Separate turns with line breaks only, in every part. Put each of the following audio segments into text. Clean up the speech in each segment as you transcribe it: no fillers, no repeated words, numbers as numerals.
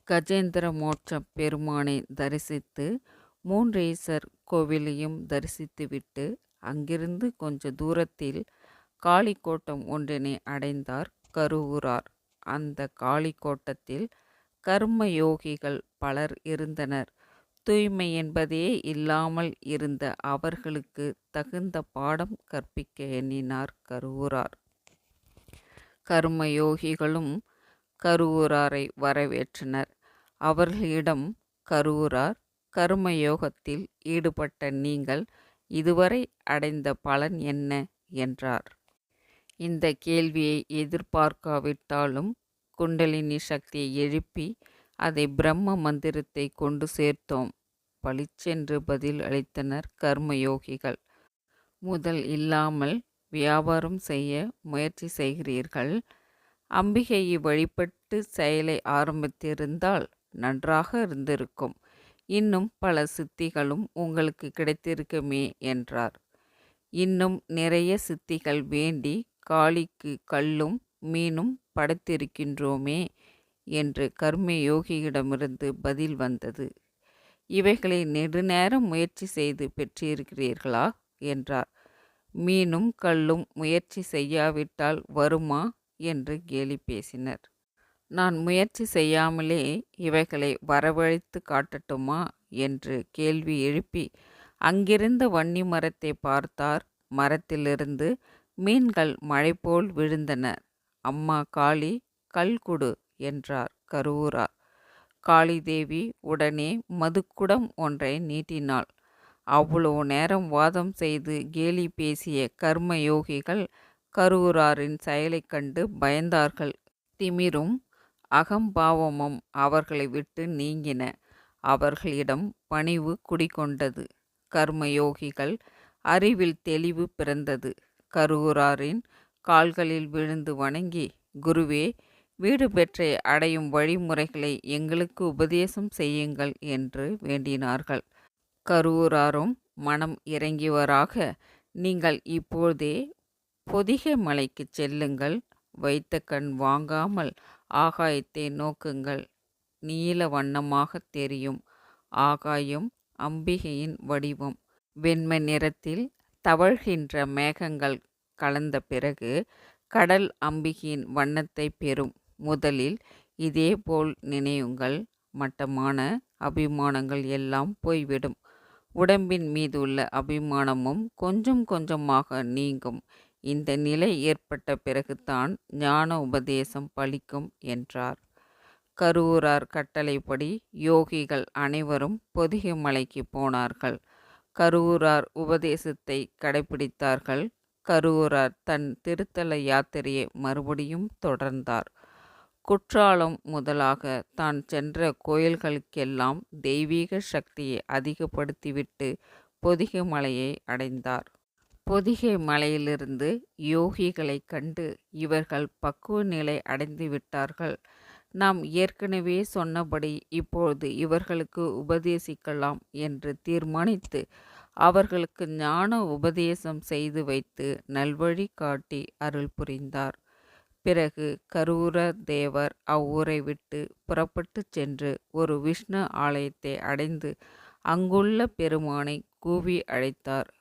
கஜேந்திர மோட்ச பெருமானை தரிசித்து மூன்றீசர் கோவிலையும் தரிசித்துவிட்டு அங்கிருந்து கொஞ்ச தூரத்தில் காளிக்கோட்டம் ஒன்றினை அடைந்தார் கருவூரார். அந்த காளிக்கோட்டத்தில் கர்மயோகிகள் பலர் இருந்தனர். தூய்மை என்பதே இல்லாமல் இருந்த அவர்களுக்கு தகுந்த பாடம் கற்பிக்க எண்ணினார் கருவூரார். கர்மயோகிகளும் கருவூராரை வரவேற்றனர். அவர்களிடம் கருவூரார், கர்மயோகத்தில் ஈடுபட்ட நீங்கள் இதுவரை அடைந்த பலன் என்ன என்றார். இந்த கேள்வியை எதிர்பார்க்காவிட்டாலும் குண்டலினி சக்தியை எழுப்பி அதை பிரம்ம மந்திரத்தை கொண்டு சேர்த்தோம், பளிச்சென்று பதில் அளித்தனர் கர்மயோகிகள். முதல் இல்லாமல் வியாபாரம் செய்ய முயற்சி செய்கிறீர்கள். அம்பிகையை வழிபட்டு செயலை ஆரம்பித்திருந்தால் நன்றாக இருந்திருக்கும். இன்னும் பல சித்திகளும் உங்களுக்கு கிடைத்திருக்குமே என்றார். இன்னும் நிறைய சித்திகள் வேண்டி காளிக்கு கல்லும் மீனும் படைத்திருக்கின்றோமே என்று கர்மயோகியிடமிருந்து பதில் வந்தது. இவைகளை நெடுநேரம் முயற்சி செய்து பெற்றிருக்கிறீர்களா என்றார். மீனும் கல்லும் முயற்சி செய்யாவிட்டால் வருமா என்று கேலி பேசினர். நான் முயற்சி செய்யாமலே இவைகளை வரவழைத்து காட்டட்டுமா என்று கேள்வி எழுப்பி அங்கிருந்த வன்னி மரத்தை பார்த்தார். மரத்திலிருந்து மீன்கள் மழைபோல் விழுந்தன. அம்மா காளி, கல் கொடு என்றார் கருவூரார். காளி தேவி உடனே மதுக்குடம் ஒன்றை நீட்டினாள். அவ்வளோ நேரம் வாதம் செய்து கேலி பேசிய கர்மயோகிகள் கருவூராரின் செயலைக் கண்டு பயந்தார்கள். திமிரும் அகம்பாவமும் அவர்களை விட்டு நீங்கின. அவர்களிடம் பணிவு குடிகொண்டது. கர்மயோகிகள் அறிவில் தெளிவு பிறந்தது. கருவூராரின் கால்களில் விழுந்து வணங்கி, குருவே, வீடு பெற்றை அடையும் வழிமுறைகளை எங்களுக்கு உபதேசம் செய்யுங்கள் என்று வேண்டினார்கள். கருவூராரும் மனம் இறங்கியவராக, நீங்கள் இப்போதே பொதிகை மலைக்கு செல்லுங்கள். வைத்த கண் வாங்காமல் ஆகாயத்தை நோக்குங்கள். நீல வண்ணமாக தெரியும் ஆகாயம் அம்பிகையின் வடிவம். வெண்மை நிறத்தில் தவழ்கின்ற மேகங்கள் கலந்த பிறகு கடல் அம்பிகையின் வண்ணத்தை பெறும். முதலில் இதேபோல் நினையுங்கள். மட்டமான அபிமானங்கள் எல்லாம் போய்விடும். உடம்பின் மீது உள்ள அபிமானமும் கொஞ்சம் கொஞ்சமாக நீங்கும். இந்த நிலை ஏற்பட்ட பிறகுதான் ஞான உபதேசம் பலிக்கும் என்றார். கருவூரார் கட்டளைப்படி யோகிகள் அனைவரும் பொதிகை மலைக்கு போனார்கள். கருவூரார் உபதேசத்தை கடைபிடித்தார்கள். கருவூரார் தன் திருத்தல யாத்திரையை மறுபடியும் தொடர்ந்தார். குற்றாலம் முதலாக தான் சென்ற கோயில்களுக்கெல்லாம் தெய்வீக சக்தியை அதிகப்படுத்திவிட்டு பொதிகை மலையை அடைந்தார். பொதிகை மலையிலிருந்து யோகிகளை கண்டு இவர்கள் பக்குவ நிலை அடைந்து விட்டார்கள். நாம் ஏற்கனவே சொன்னபடி இப்பொழுது இவர்களுக்கு உபதேசிக்கலாம் என்று தீர்மானித்து அவர்களுக்கு ஞான உபதேசம் செய்து வைத்து நல்வழி காட்டி அருள் புரிந்தார். பிறகு கருவூர தேவர் அவ்வூரை விட்டு புறப்பட்டு சென்று ஒரு விஷ்ணு ஆலயத்தை அடைந்து அங்குள்ள பெருமானை கூவி அழைத்தார்.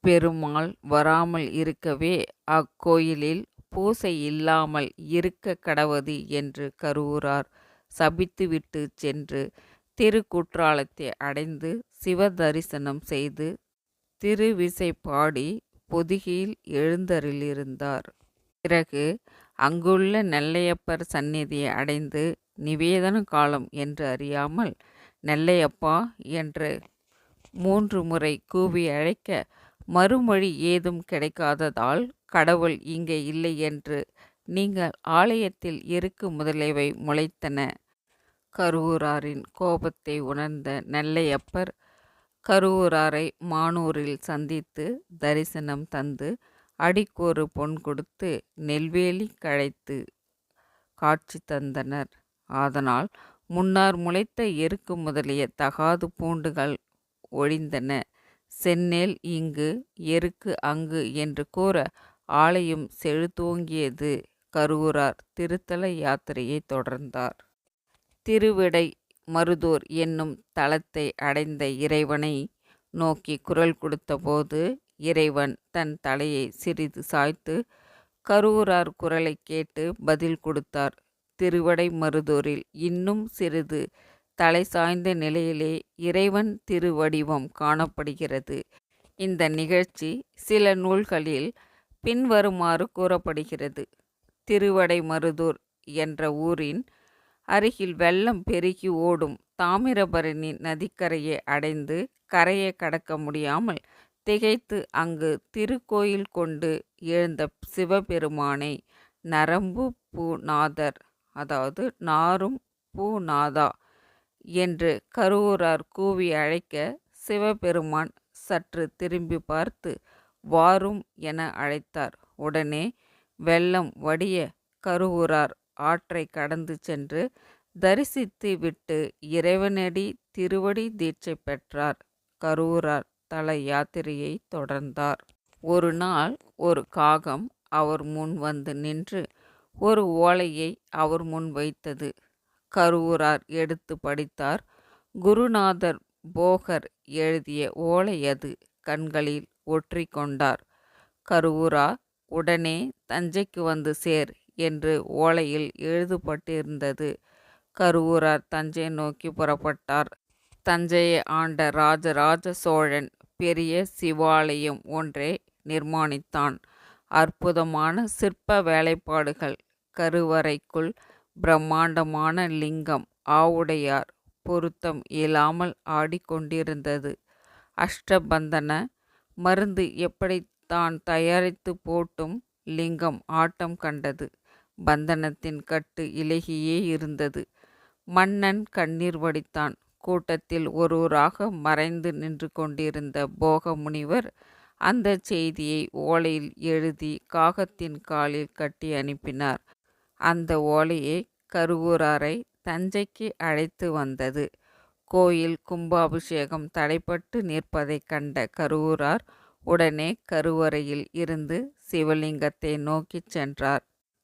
பெருமாள் வராமல் இருக்கவே அக்கோயிலில் பூசை இல்லாமல் இருக்க கடவது என்று கருவூரார் சபித்துவிட்டு சென்று திருக்குற்றாலத்தை அடைந்து சிவ தரிசனம் செய்து திருவிசை பாடி பொதிகையில் எழுந்தருளியிருந்தார். பிறகு அங்குள்ள நெல்லையப்பர் சந்நிதியை அடைந்து நிவேதன காலம் என்று அறியாமல் நெல்லையப்பா என்று 3 முறை கூவி அழைக்க மறுமொழி ஏதும் கிடைக்காததால் கடவுள் இங்கே இல்லை என்று நீங்கள் ஆலயத்தில் எருக்கு முதலியவை முளைத்தன. கருவூராரின் கோபத்தை உணர்ந்த நெல்லையப்பர் கருவூராரை மானூரில் சந்தித்து தரிசனம் தந்து அடிக்கொரு பொன் கொடுத்து நெல்வேலி கழைத்து காட்சி தந்தனர். அதனால் முன்னார் முளைத்த எருக்கு முதலிய தகாது பூண்டுகள் ஒழிந்தன. செந்நெல் இங்கு எருக்கு அங்கு என்று கூற ஆலயம் செழுத்தோங்கியது. கருவூரார் திருத்தல யாத்திரையை தொடர்ந்தார். திருவிடை மருதூர் என்னும் தலத்தை அடைந்த இறைவனை நோக்கி குரல் கொடுத்தபோது இறைவன் தன் தலையை சிறிது சாய்த்து கருவூரார் குரலை கேட்டு பதில் கொடுத்தார். திருவடை மருதூரில் இன்னும் சிறிது தலை சாய்ந்த நிலையிலே இறைவன் திருவடிவம் காணப்படுகிறது. இந்த நிகழ்ச்சி சில நூல்களில் பின்வருமாறு கூறப்படுகிறது. திருவடைமருதூர் என்ற ஊரின் அருகில் வெள்ளம் பெருகி ஓடும் தாமிரபரணி நதிக்கரையை அடைந்து கரையை கடக்க முடியாமல் திகைத்து அங்கு திருக்கோயில் கொண்டு எழுந்த சிவபெருமானை நரம்பு பூநாதர், அதாவது நாரும் பூநாதா என்று கருவூரார் கூவி அழைக்க சிவபெருமான் சற்று திரும்பி பார்த்து வாரும் என அழைத்தார். உடனே வெள்ளம் வடிய கருவூரார் ஆற்றை கடந்து சென்று தரிசித்து விட்டு இறைவனடி திருவடி தீட்சை பெற்றார். கருவூரார் தல யாத்திரையை தொடர்ந்தார். ஒரு நாள் ஒரு காகம் அவர் முன் வந்து நின்று ஒரு ஓலையை அவர் முன் வைத்தது. கருவூரார் எடுத்து படித்தார். குருநாதர் போகர் எழுதிய ஓலை அது. கண்களில் ஒற்றி கொண்டார். கருவூரா, உடனே தஞ்சைக்கு வந்து சேர் என்று ஓலையில் எழுதப்பட்டிருந்தது. கருவூரார் தஞ்சை நோக்கி புறப்பட்டார். தஞ்சையை ஆண்ட ராஜராஜ சோழன் பெரிய சிவாலயம் ஒன்றை நிர்மாணித்தான். அற்புதமான சிற்ப வேலைப்பாடுகள். கருவறைக்குள் பிரம்மாண்டமான லிங்கம் ஆவுடையார் பொருத்தம் இயலாமல் ஆடிக்கொண்டிருந்தது. அஷ்டபந்தன மருந்து எப்படி தான் தயாரித்து போட்டும் லிங்கம் ஆட்டம் கண்டது. பந்தனத்தின் கட்டு இலகியே இருந்தது. மன்னன் கண்ணீர் வடித்தான். கூட்டத்தில் ஒருவராக மறைந்து நின்று கொண்டிருந்த போக முனிவர் அந்த செய்தியை ஓலையில் எழுதி காகத்தின் காலில் கட்டி அனுப்பினார். அந்த ஓலையை கருவூராரை தஞ்சைக்கு அழைத்து வந்தது. கோயில் கும்பாபிஷேகம் தடைப்பட்டு நிற்பதைக் கண்ட கருவூரார் உடனே கருவறையில் இருந்து சிவலிங்கத்தை நோக்கிச் சென்றார்.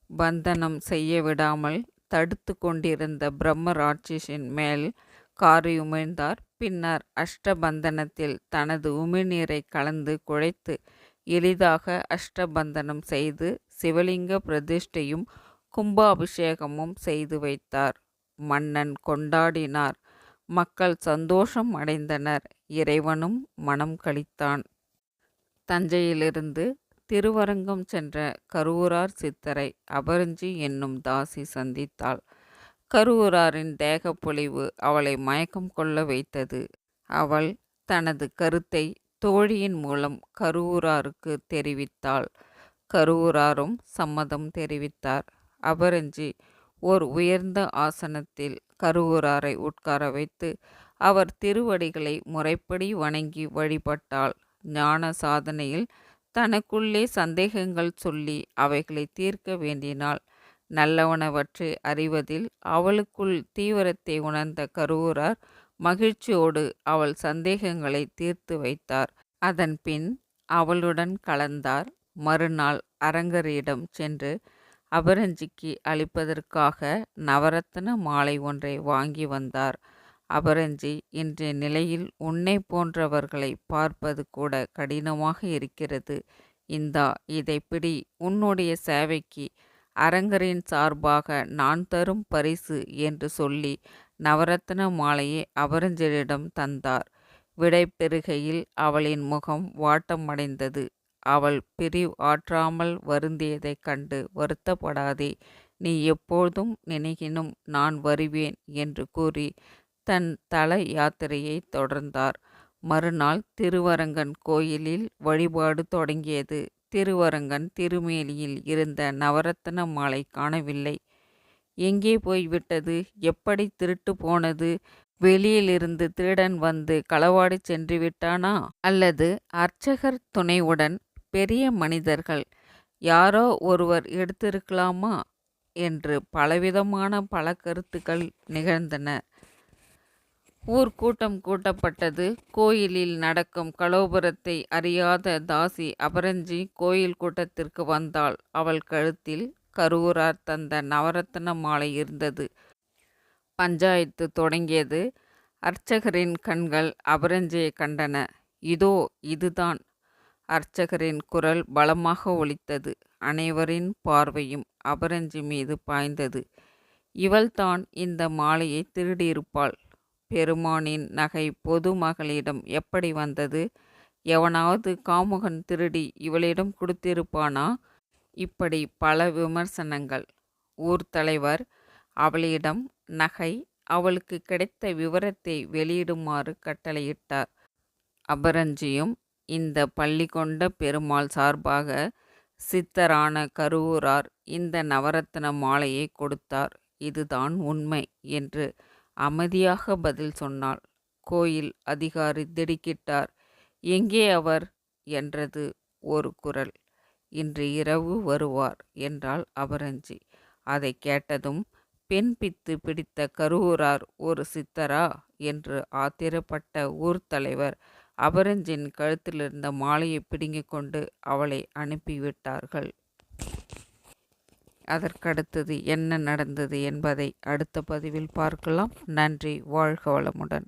பந்தனம் செய்ய விடாமல் தடுத்து கொண்டிருந்த பிரம்ம ராட்சசின் மேல் காரி உமிழ்ந்தார். பின்னர் அஷ்டபந்தனத்தில் தனது உமிழ்நீரை கலந்து குழைத்து எளிதாக அஷ்டபந்தனம் செய்து சிவலிங்க பிரதிஷ்டையும் கும்பாபிஷேகமும் செய்து வைத்தார். மன்னன் கொண்டாடினார். மக்கள் சந்தோஷம் அடைந்தனர். இறைவனும் மனம் களித்தான். தஞ்சையிலிருந்து திருவரங்கம் சென்ற கருவூரார் சித்தரை அபரஞ்சி என்னும் தாசி சந்தித்தாள். கருவூராரின் தேகப்பொலிவு அவளை மயக்கம் கொள்ள வைத்தது. அவள் தனது கருத்தை தோழியின் மூலம் கருவூராருக்கு தெரிவித்தாள். கருவூராரும் சம்மதம் தெரிவித்தார். அபரஞ்சி ஓர் உயர்ந்த ஆசனத்தில் கருவூராரை உட்கார வைத்து அவர் திருவடிகளை முறைப்படி வணங்கி வழிபட்டாள். ஞான சாதனையில் தனக்குள்ளே சந்தேகங்கள் சொல்லி அவைகளை தீர்க்க வேண்டினாள். நல்லவனவற்றை அறிவதில் அவளுக்குள் தீவிரத்தை உணர்ந்த கருவூரார் மகிழ்ச்சியோடு அவள் சந்தேகங்களை தீர்த்து வைத்தார். அதன்பின் அவளுடன் கலந்தார். மறுநாள் அரங்கரிடம் சென்று அபரஞ்சிக்கு அளிப்பதற்காக நவரத்ன மாலை ஒன்றை வாங்கி வந்தார். அபரஞ்சி, இன்றைய நிலையில் உன்னை போன்றவர்களை பார்ப்பது கூட கடினமாக இருக்கிறது. இந்தா, இதை பிடி. உன்னுடைய சேவைக்கு அரங்கரின் சார்பாக நான் தரும் பரிசு என்று சொல்லி நவரத்ன மாலையை அபரஞ்சியிடம் தந்தார். விடை பெறுகையில் அவளின் முகம் வாட்டமடைந்தது. அவள் பிரிவு ஆற்றாமல் வருந்தியதைக் கண்டு வருத்தப்படாதே, நீ எப்பொழுதும் நினைக்கினும் நான் வருவேன் என்று கூறி தன் தல யாத்திரையை தொடர்ந்தார். மறுநாள் திருவரங்கன் கோயிலில் வழிபாடு தொடங்கியது. திருவரங்கன் திருமேனியில் இருந்த நவரத்ன மாலை காணவில்லை. எங்கே போய்விட்டது? எப்படி திருட்டு போனது? வெளியிலிருந்து திருடன் வந்து களவாடி சென்று விட்டானா? அல்லது அர்ச்சகர் துணையுடன் பெரிய மனிதர்கள் யாரோ ஒருவர் எடுத்திருக்கலாமா என்று பலவிதமான பல கருத்துக்கள் நிகழ்ந்தன. ஊர்க்கூட்டம் கூட்டப்பட்டது. கோயிலில் நடக்கும் கலோபரத்தை அறியாத தாசி அபரஞ்சி கோயில் கூட்டத்திற்கு வந்தாள். அவள் கழுத்தில் கருவூரார் தந்த நவரத்ன மாலை இருந்தது. பஞ்சாயத்து தொடங்கியது. அர்ச்சகரின் கண்கள் அபரஞ்சியை கண்டன. இதோ இதுதான்! அர்ச்சகரின் குரல் பலமாக ஒலித்தது. அனைவரின் பார்வையும் அபரஞ்சி மீது பாய்ந்தது. இவள்தான் இந்த மாலையை திருடியிருப்பாள். பெருமானின் நகை பொது மகளிடம் எப்படி வந்தது? எவனாவது காமுகன் திருடி இவளிடம் கொடுத்திருப்பானா? இப்படி பல விமர்சனங்கள். ஊர் தலைவர் அவளிடம் நகை அவளுக்கு கிடைத்த விவரத்தை வெளியிடுமாறு கட்டளையிட்டார். அபரஞ்சியும் இந்த பள்ளி கொண்ட பெருமாள் சார்பாக சித்தரான கருவூரார் இந்த நவரத்ன மாலையை கொடுத்தார். இதுதான் உண்மை என்று அமைதியாக பதில் சொன்னாள். கோயில் அதிகாரி திடுக்கிட்டார். எங்கே அவர் என்றது ஒரு குரல். இன்று இரவு வருவார் என்றாள் அபரஞ்சி. அதை கேட்டதும் பெண் பித்து பிடித்த கருவூரார் ஒரு சித்தரா என்று ஆத்திரப்பட்ட ஊர் தலைவர் அபரஞ்சின் கழுத்திலிருந்த மாலையை பிடுங்கிக் கொண்டு அவளை அனுப்பிவிட்டார்கள். அதற்கடுத்தது என்ன நடந்தது என்பதை அடுத்த பதிவில் பார்க்கலாம். நன்றி. வாழ்க வளமுடன்.